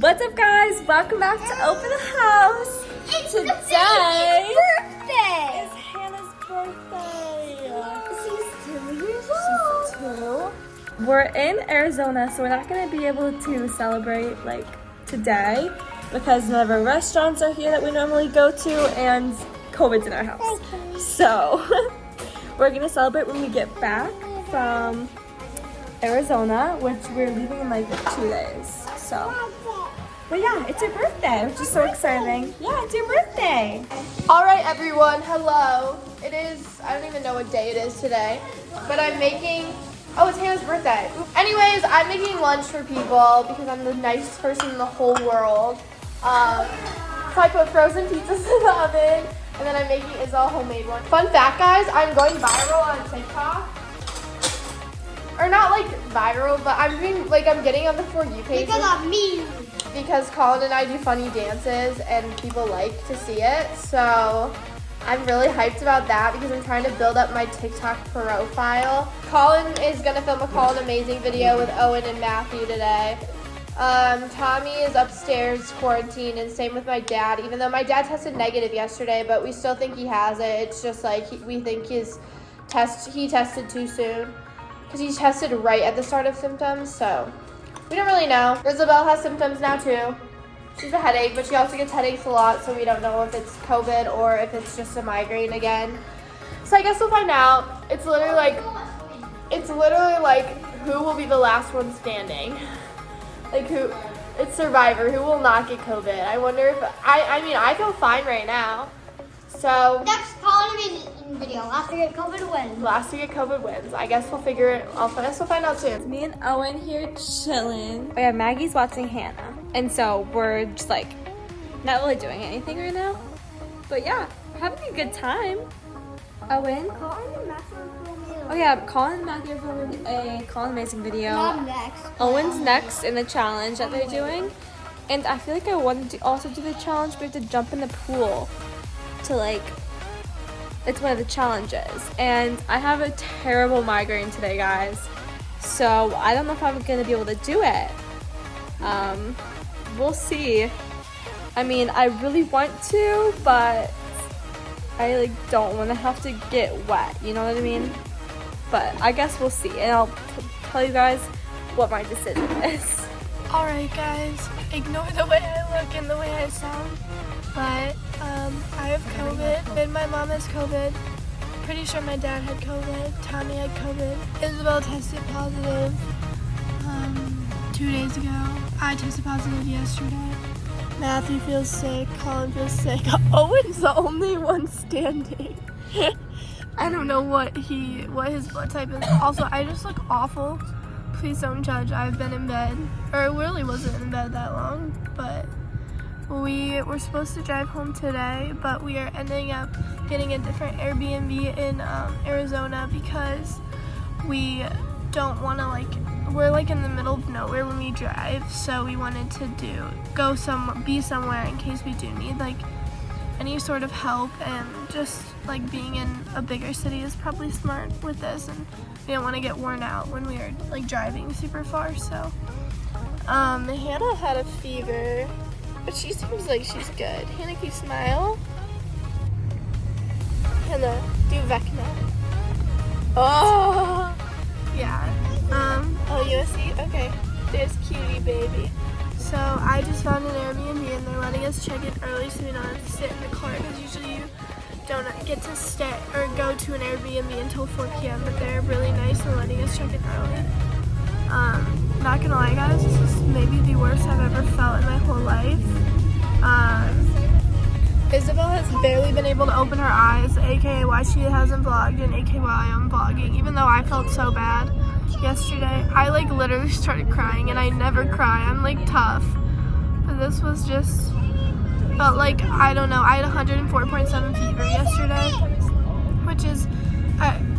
What's up, guys? Welcome back to Open the House. Today birthday. is Hannah's birthday. She's 2 years old. She's 2. We're in Arizona, so we're not gonna be able to celebrate like today because none of our restaurants are here that we normally go to, and COVID's in our house. So we're gonna celebrate when we get back from Arizona, which we're leaving in like 2 days. So, but yeah, it's your birthday, which is so exciting. Yeah, it's your birthday. All right, everyone, hello. It is, I don't even know what day it is today, but I'm making, oh, it's Hannah's birthday. Anyways, I'm making lunch for people because I'm the nicest person in the whole world. So I put frozen pizzas in the oven, and then I'm making Isabel a homemade one. Fun fact, guys, I'm going viral on TikTok. Or not like viral, but I'm getting on the For You page. Because of me. Because Colin and I do funny dances and people like to see it. So I'm really hyped about that because I'm trying to build up my TikTok profile. Colin is gonna film a Colin Amazing video with Owen and Matthew today. Tommy is upstairs quarantined, and same with my dad, even though my dad tested negative yesterday, but we still think he has it. It's just like we think he tested too soon. Because he tested right at the start of symptoms, so we don't really know. Isabel has symptoms now too. She's a headache, but she also gets headaches a lot, so we don't know if it's COVID or if it's just a migraine again. So I guess we'll find out. It's literally like who will be the last one standing. Like it's Survivor, who will not get COVID. I wonder if, I feel fine right now. So Next Colin Amazing video. Last to get COVID wins. last to get COVID wins. I guess we'll figure it. We'll find out soon. Me and Owen here chilling. Oh yeah, Maggie's watching Hannah, and so we're just like not really doing anything right now. But yeah, we're having a good time. Owen. Colin and Matthew are filming. Oh yeah, Colin and Matthew are filming a Colin Amazing video. I'm next. Owen's next in the challenge that they're doing, and I feel like I wanted to also do the challenge. We have to jump in the pool to like. It's one of the challenges, and I have a terrible migraine today, guys, so I don't know if I'm gonna be able to do it. We'll see. I mean, I really want to, but I like don't want to have to get wet, you know what I mean? But I guess we'll see, and I'll tell you guys what my decision is. Alright guys, ignore the way I look and the way I sound, but I have COVID, and my mom has COVID. Pretty sure my dad had COVID, Tommy had COVID. Isabel tested positive 2 days ago. I tested positive yesterday. Matthew feels sick, Colin feels sick. Owen's the only one standing. I don't know what his blood type is. Also, I just look awful. Please don't judge. I've been in bed, or I really wasn't in bed that long, but we were supposed to drive home today, but we are ending up getting a different Airbnb in Arizona because we don't want to we're like in the middle of nowhere when we drive, so we wanted to be somewhere in case we do need like any sort of help, and just like being in a bigger city is probably smart with this, and we don't want to get worn out when we are like driving super far. So Hannah had a fever, but she seems like she's good. Hannah, can you smile? Hannah, do Vecna. Oh yeah. Oh, USC? Okay. There's cutie baby. So I just found an Airbnb, and they're letting us check in early so we don't have to sit in the car, because usually you don't get to stay or go to an Airbnb until 4 p.m. But they're really nice and letting us check in early. Not gonna lie, guys, this is maybe the worst I've ever felt in my whole life. Isabel has barely been able to open her eyes, aka why she hasn't vlogged, and aka why I'm vlogging, even though I felt so bad yesterday. I like literally started crying, and I never cry. I'm like tough. But this was just felt like, I don't know, I had 104.7 fever yesterday, which is,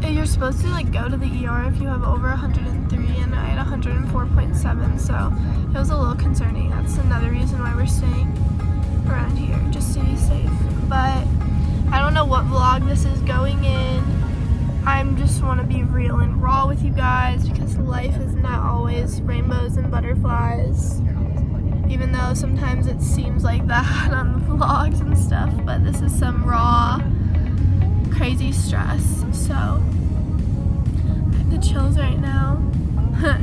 you're supposed to like go to the ER if you have over 103, and I had 104.7, so it was a little concerning. That's another reason why we're staying around here, just to be safe. But I don't know what vlog this is going in. I just want to be real and raw with you guys, because life is not always rainbows and butterflies. even though sometimes it seems like that on the vlogs and stuff, but this is some raw, crazy stress. So I have the chills right now,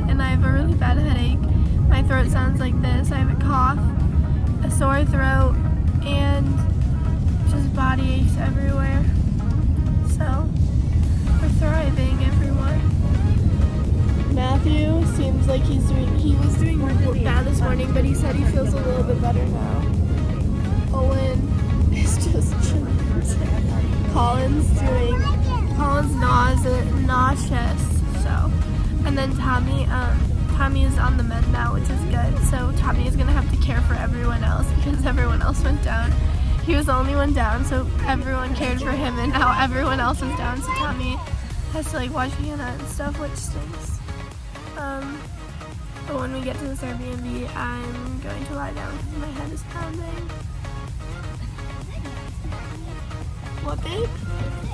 and I have a really bad headache. My throat sounds like this. I have a cough, a sore throat, and just body aches everywhere. So we're thriving, everyone. Matthew seems like he was doing bad this morning, but he said he feels a little bit better now. Owen is just chilling. Colin's nauseous, so. And then Tommy is on the mend now, which is good. So Tommy is gonna have to care for everyone else because everyone else went down. He was the only one down, so everyone cared for him, and now everyone else is down, so Tommy has to like watch Hannah and stuff, which stinks. But when we get to this Airbnb, I'm going to lie down because my head is pounding. What, babe?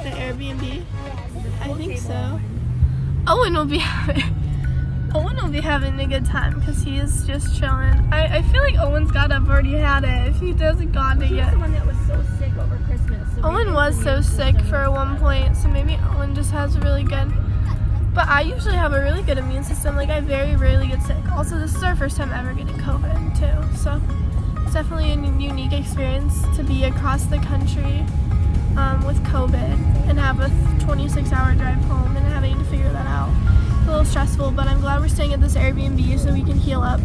The Airbnb? I think so. Owen will be having a good time because he is just chilling. I feel like Owen's got to have already had it if he doesn't got it yet. The one that was so sick over Christmas. So Owen was so sick for one point, so maybe Owen just has a really good. But I usually have a really good immune system. Like, I very rarely get sick. Also, this is our first time ever getting COVID too, so it's definitely a unique experience to be across the country with COVID and have a 26-hour drive home and having to figure that out. It's a little stressful, but I'm glad we're staying at this Airbnb so we can heal up.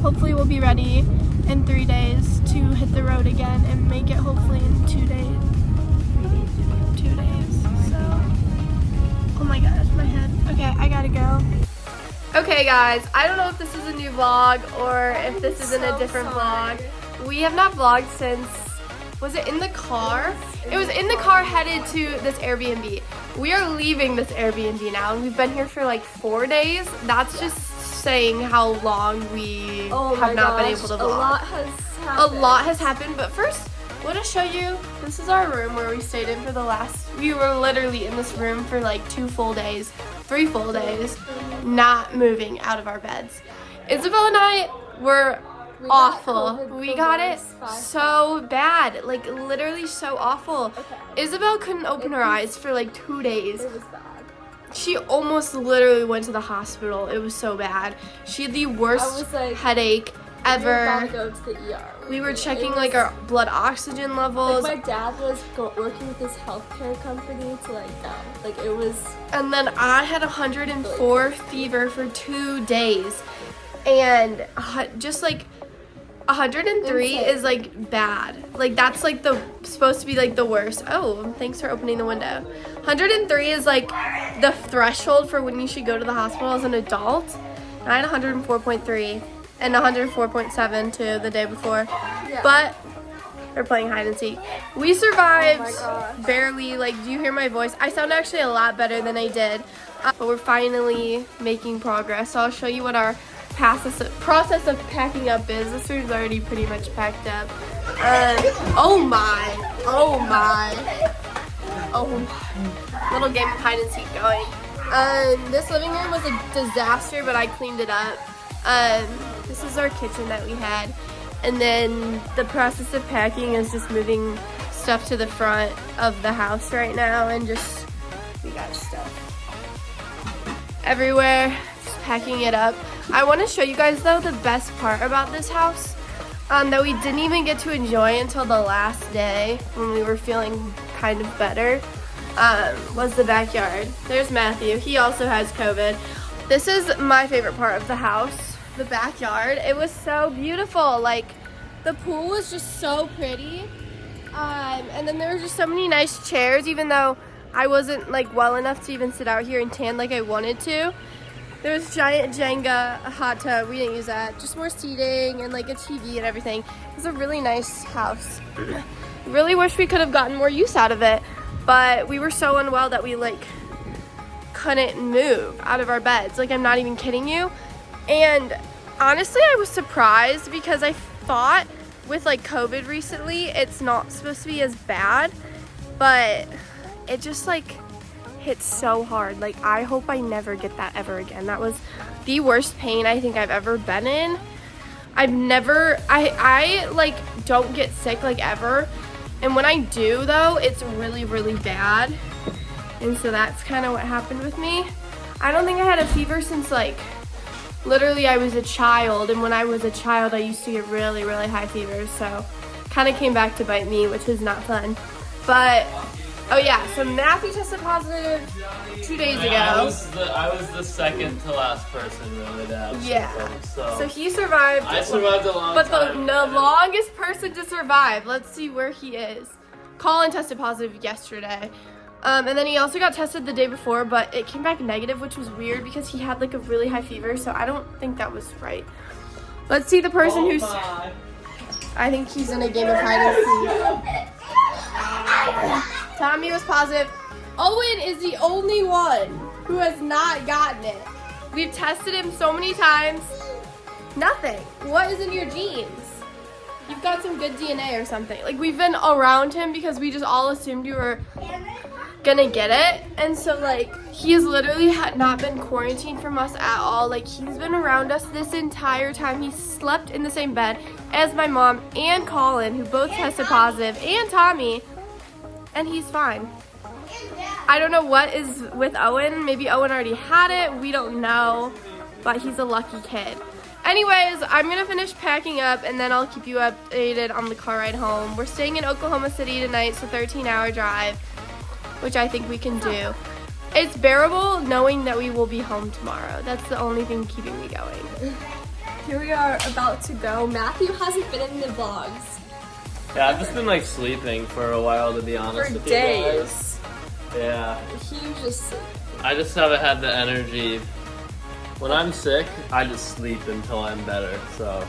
Hopefully we'll be ready in 3 days to hit the road again and make it hopefully in 2 days. 2 days, so. Oh my gosh, my head. Okay, I gotta go. Okay guys, I don't know if this is a new vlog or if this is in a different vlog. We have not vlogged since, was it in the car? It was in the car headed to this Airbnb. We are leaving this Airbnb now, and we've been here for like 4 days. That's just saying how long we have not been able to vlog. A lot has happened, but first, I want to show you, this is our room where we stayed in for the last, we were literally in this room for like 3 full days, not moving out of our beds. Isabel and I were awful. We got it so bad, like literally so awful. Okay. Isabel couldn't open her eyes for like 2 days. It was bad. She almost literally went to the hospital. It was so bad. She had the worst headache ever. We were about to go to the ER. We were checking like our blood oxygen levels. Like my dad was working with this healthcare company to like it was. And then I had 104 fever for 2 days, and just like 103 is like bad. Like that's like supposed to be like the worst. Oh, thanks for opening the window. 103 is like the threshold for when you should go to the hospital as an adult. And I had 104.3 and 104.7 too the day before. Yeah. But they're playing hide and seek. We survived barely. Like, do you hear my voice? I sound actually a lot better than I did. But we're finally making progress. So I'll show you what our process of packing up is. This room's already pretty much packed up. Oh my. Little game of hide and seek going. This living room was a disaster, but I cleaned it up. This is our kitchen that we had. And then the process of packing is just moving stuff to the front of the house right now, and just, we got stuff everywhere, just packing it up. I want to show you guys though the best part about this house that we didn't even get to enjoy until the last day when we were feeling kind of better, was the backyard. There's Matthew. He also has COVID. This is my favorite part of the house, the backyard. It was so beautiful. Like, the pool was just so pretty. And then there were just so many nice chairs, even though I wasn't like well enough to even sit out here and tan like I wanted to. There was giant Jenga, a hot tub. We didn't use that. Just more seating and like a TV and everything. It was a really nice house. Really wish we could have gotten more use out of it, but we were so unwell that we like couldn't move out of our beds. Like, I'm not even kidding you. And honestly, I was surprised because I thought with like COVID recently, it's not supposed to be as bad, but it just like hit so hard. Like, I hope I never get that ever again. That was the worst pain I think I've ever been in. I like don't get sick like ever. And when I do though, it's really, really bad. And so that's kind of what happened with me. I don't think I had a fever since like, literally I was a child. And when I was a child, I used to get really, really high fevers. So kind of came back to bite me, which is not fun. But, oh yeah, so Matthew tested positive 2 days ago. I was the second to last person really to have symptoms, So he survived. I survived a long But time. the longest person to survive, let's see where he is. Colin tested positive yesterday. And then he also got tested the day before, but it came back negative, which was weird because he had like a really high fever, so I don't think that was right. Let's see the person who's... I think he's in a game of hide and seek. Tommy was positive. Owen is the only one who has not gotten it. We've tested him so many times. Nothing. What is in your genes? You've got some good DNA or something. Like, we've been around him because we just all assumed you were gonna get it. And so, like, he has literally not been quarantined from us at all. Like, he's been around us this entire time. He slept in the same bed as my mom and Colin, who both tested positive, and Tommy, and he's fine. I don't know what is with Owen. Maybe Owen already had it. We don't know, but he's a lucky kid. Anyways, I'm gonna finish packing up and then I'll keep you updated on the car ride home. We're staying in Oklahoma City tonight, so 13-hour drive, which I think we can do. It's bearable knowing that we will be home tomorrow. That's the only thing keeping me going. Here we are about to go. Matthew hasn't been in the vlogs Yeah, I've just been like sleeping for a while, to be honest for with days. you guys. Yeah. He was just sleeping. I just haven't had the energy. When I'm sick, I just sleep until I'm better, so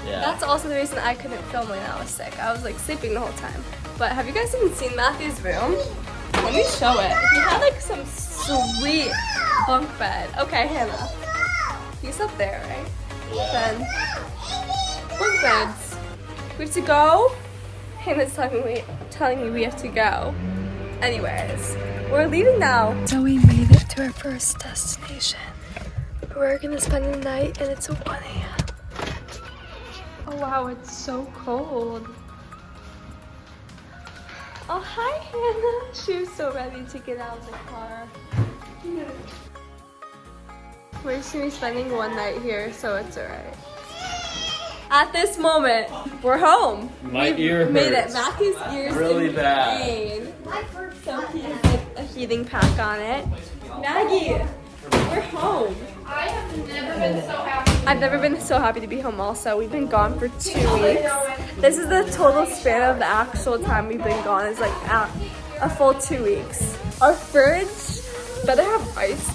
yeah. That's also the reason I couldn't film when I was sick. I was like sleeping the whole time. But have you guys even seen Matthew's room? Let me show it. He had like some sweet bunk bed. Okay, Hannah. He's up there, right? Then bunk beds. We have to go. Hannah's telling me we have to go. Anyways, we're leaving now. So we made it to our first destination. We're gonna spend the night and it's 1 a.m. Oh wow, it's so cold. Oh hi Hannah. She was so ready to get out of the car. We're just gonna be spending one night here, so it's alright. At this moment, we're home. My ear made it. hurts. Matthew's ears Really in bad. pain. So he has like a heating pack on it. Maggie, we're home. I have never been so happy. I've never been so happy to be home also. We've been gone for 2 weeks. This is the total span of the actual time we've been gone. It's like a full 2 weeks. Our fridge better have ice.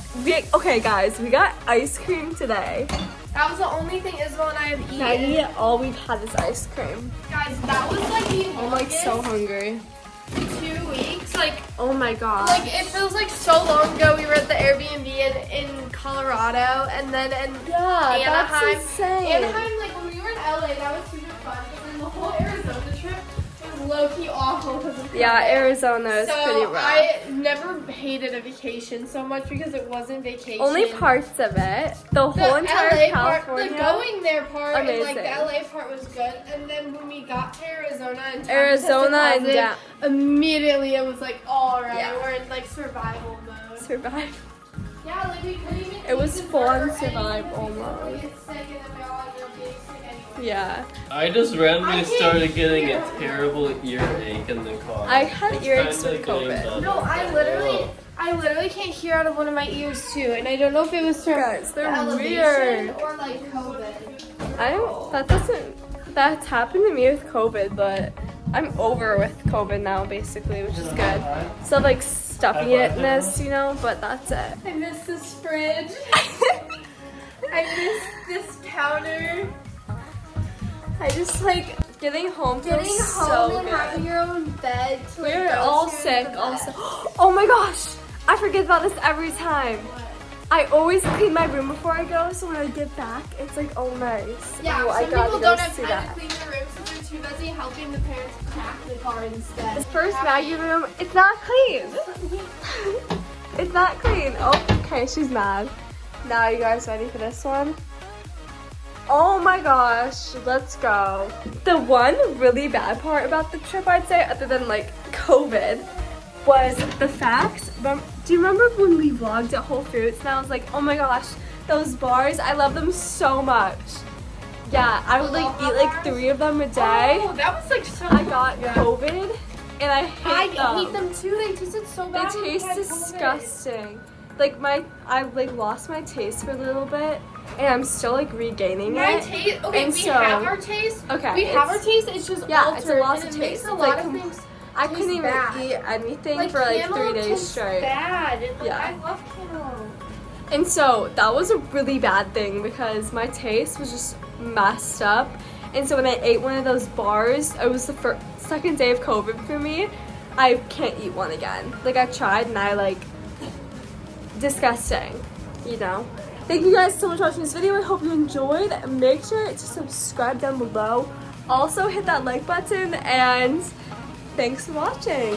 Okay guys, we got ice cream today. That was the only thing Isabel and I have eaten. Maggie, all we've had is ice cream. Guys, that was like the I'm like so hungry. 2 weeks. Like, Oh my god. Like, it feels like so long ago we were at the Airbnb in Colorado, and then in yeah, Anaheim. that's insane. Anaheim, like, when we were in LA, that was super fun, but then the whole Arizona trip was low-key awful because of Yeah, COVID. Arizona is pretty rough. I never hated a vacation so much because it wasn't vacation. Only parts of it. The whole entire LA California. part, the going there part, and like the Amazing. LA part was good. And then when we got to Arizona and Tom Arizona and tested down. positive, immediately it was like, all right, Yeah. we're in like survival mode. Survive. Yeah, like we couldn't even. It was eat full on dessert or survival anything before we mode. get sick, and then we all ended up getting sick anyway. Yeah. I just randomly I can't started getting hear. a terrible earache in the car. I had It's earaches kinda with getting COVID. better. No, I literally can't hear out of one of my ears too, and I don't know if it was from Guys, they're the elevation weird. or like COVID. That's happened to me with COVID, but I'm over with COVID now basically, which is good. So like stuffiness, you know, but that's it. I miss this fridge. I miss this counter. I just like getting home Getting feels home so and good. having your own bed. To, like, We're go all to is sick, the all best. sick. Oh my gosh! I forget about this every time. I always clean my room before I go, so when I get back, it's like, oh nice. Yeah, oh, I some gotta people go don't have see time that. to clean their rooms, so they're too busy helping the parents crack the car instead. This first Maggie room, it's not clean. It's not clean. Oh, okay, she's mad. Now, you guys ready for this one? Oh my gosh, let's go. The one really bad part about the trip, I'd say, other than like COVID, was the fact, do you remember when we vlogged at Whole Foods and I was like, oh my gosh, those bars, I love them so much. Yeah, I would like eat like 3 of them a day. Oh, that was like so I got COVID and I hate them. I hate them too. They tasted so They bad. taste disgusting. Like I like lost my taste for a little bit and I'm still like regaining My it. taste. Okay, And we so- have our taste. Okay, We have our it's- taste. It's just Yeah, altered, it's a loss and of it makes taste. a It's lot like of things. I couldn't taste even bad. eat anything for like 3 cantaloupe days tastes straight. Bad. And, like, Yeah. I love cantaloupe. And so that was a really bad thing because my taste was just messed up. And so when I ate one of those bars, it was the second day of COVID for me. I can't eat one again. Like I tried and I like, disgusting, you know? Thank you guys so much for watching this video. I hope you enjoyed. Make sure to subscribe down below. Also hit that like button and thanks for watching.